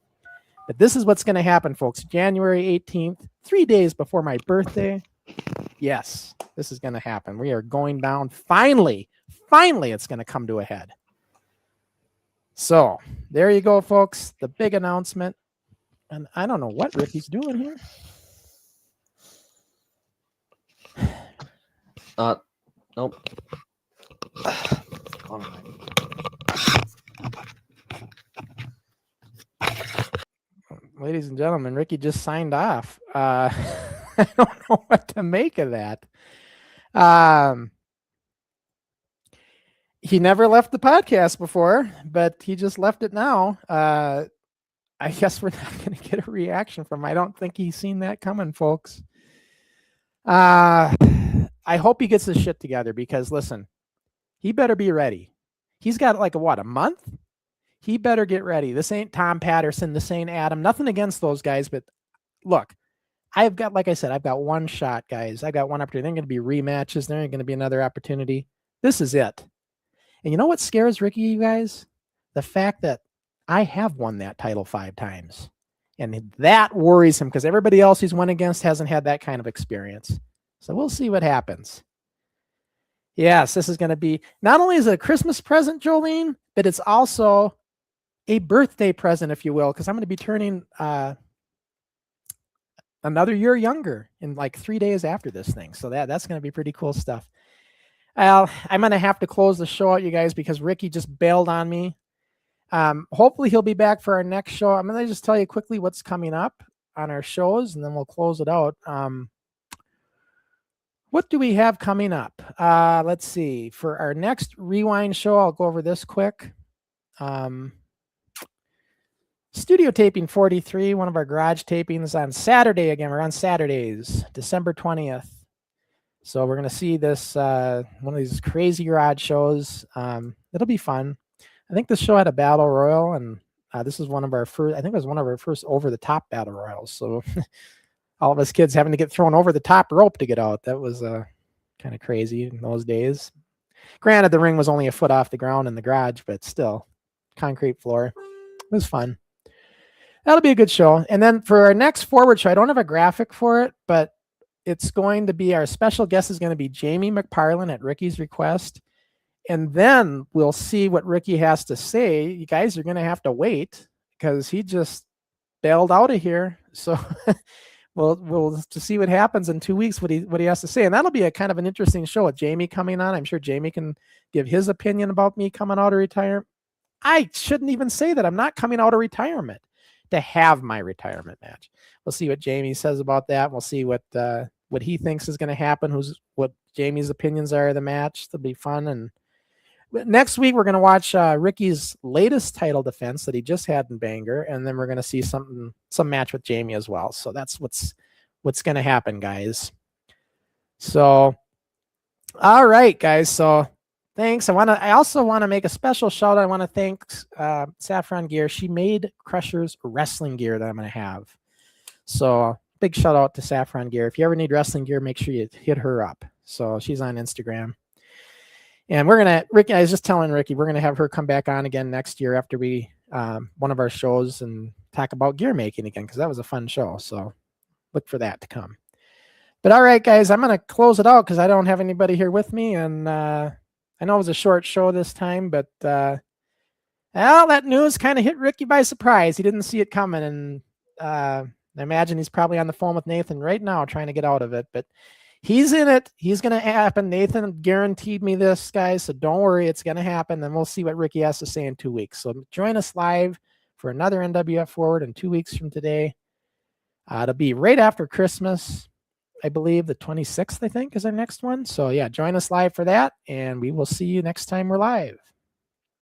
[SPEAKER 2] But this is what's going to happen, folks. January 18th, 3 days before my birthday. Yes, this is going to happen. We are going down. Finally, it's going to come to a head. So there you go, folks. The big announcement. And I don't know what Ricky's doing here.
[SPEAKER 1] Nope.
[SPEAKER 2] Ladies and gentlemen, Ricky just signed off. I don't know what to make of that. He never left the podcast before, but he just left it now. I guess we're not going to get a reaction from him. I don't think he's seen that coming, folks. I hope he gets his shit together because, listen, he better be ready. He's got a month? He better get ready. This ain't Tom Patterson. This ain't Adam. Nothing against those guys, but look, I've got one shot, guys. I've got one opportunity. There ain't going to be rematches. There ain't going to be another opportunity. This is it. And you know what scares Ricky, you guys? The fact that I have won that title 5 times. And that worries him because everybody else he's won against hasn't had that kind of experience. So we'll see what happens. Yes, this is going to be, not only is it a Christmas present, Jolene, but it's also a birthday present, if you will, because I'm going to be turning another year younger in 3 days after this thing. So that's going to be pretty cool stuff. I'm going to have to close the show out, you guys, because Ricky just bailed on me. Hopefully he'll be back for our next show. I'm going to just tell you quickly what's coming up on our shows, and then we'll close it out. What do we have coming up? Let's see. For our next Rewind show, I'll go over this quick. Studio taping 43, one of our garage tapings on Saturday. Again, we're on Saturdays, December 20th. So we're going to see this, one of these crazy garage shows. It'll be fun. I think this show had a battle royal, and this is one of our first, I think it was one of our first over-the-top battle royals. So all of us kids having to get thrown over the top rope to get out. That was kind of crazy in those days. Granted, the ring was only a foot off the ground in the garage, but still, concrete floor. It was fun. That'll be a good show. And then for our next Forward show, I don't have a graphic for it, but it's going to be, our special guest is going to be Jamie McParland at Ricky's request. And then we'll see what Ricky has to say. You guys are going to have to wait because he just bailed out of here. So we'll to see what happens in 2 weeks, what he has to say. And that'll be a kind of an interesting show with Jamie coming on. I'm sure Jamie can give his opinion about me coming out of retirement. I shouldn't even say that. I'm not coming out of retirement to have my retirement match. We'll see what Jamie says about that. We'll see what he thinks is going to happen, what Jamie's opinions are of the match. It'll be fun. And next week, we're going to watch Ricky's latest title defense that he just had in Bangor, and then we're going to see some match with Jamie as well. So that's what's going to happen, guys. So, all right, guys. So thanks. I also want to make a special shout out. I want to thank Saffron Gear. She made Crusher's wrestling gear that I'm going to have. So big shout out to Saffron Gear. If you ever need wrestling gear, make sure you hit her up. So she's on Instagram. And Ricky, I was just telling Ricky, we're going to have her come back on again next year after one of our shows and talk about gear making again, because that was a fun show. So look for that to come. But all right, guys, I'm going to close it out because I don't have anybody here with me. And I know it was a short show this time, but that news kind of hit Ricky by surprise. He didn't see it coming. And I imagine he's probably on the phone with Nathan right now trying to get out of it. But he's in it. He's going to happen. Nathan guaranteed me this, guys. So don't worry. It's going to happen. And we'll see what Ricky has to say in 2 weeks. So join us live for another NWF Forward in 2 weeks from today. It'll be right after Christmas. I believe the 26th, I think, is our next one. So yeah, join us live for that. And we will see you next time we're live.